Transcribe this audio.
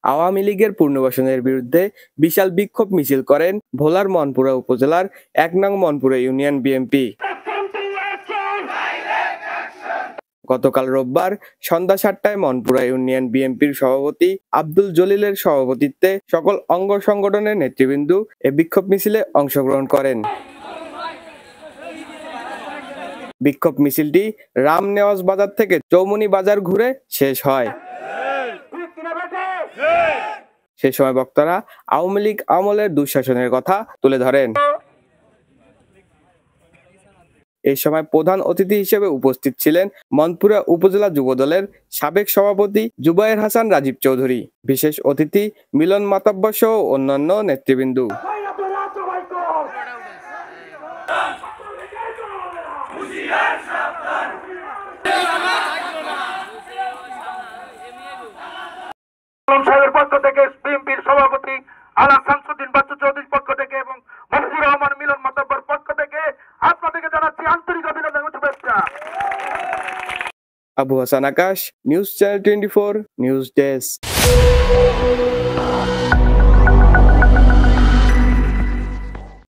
আওয়ামী লীগের পুনর্বাসনের বিরুদ্ধে বিশাল বিক্ষোভ মিছিল করেন ভোলার মনপুরা উপজেলার ১ নং মনপুরা ইউনিয়ন বিএনপি। গতকাল রোববার সন্ধ্যা ৭টায় মনপুরা ইউনিয়ন বিএনপির সভাপতি আব্দুল জলিলের সভাপতিত্বে সকল অঙ্গ সংগঠনের নেতৃবৃন্দ এ বিক্ষোভ মিছিলে অংশগ্রহণ করেন। বিক্ষোভ মিছিলটি রাম নেওয়াজ বাজার থেকে চৌমুনি বাজার ঘুরে শেষ হয়। সে সময় বক্তারা আওয়ামী লীগ আমলের দুঃশাসনের কথা তুলে ধরেন। এই সময় প্রধান অতিথি হিসেবে উপস্থিত ছিলেন মনপুরা উপজেলা যুবদলের সাবেক সভাপতি জুবায়ের হাসান রাজীব চৌধুরী, বিশেষ অতিথি মিলন মাতাব্বর সহ অন্যান্য নেতৃবৃন্দ। পক্ষ থেকে বিএনপির সভাপতি আলা শামসুদ্দিন বাচ্চু চৌধুরীর পক্ষ থেকে এবং মফিজুর রহমান মিলন মাতাব্বর পক্ষ থেকে আপনাদেরকে জানাচ্ছি আন্তরিক অভিনন্দন ও শুভেচ্ছা। আবু হাসান আকাশ, নিউজ চ্যানেল 24 নিউজ ডেস্ক।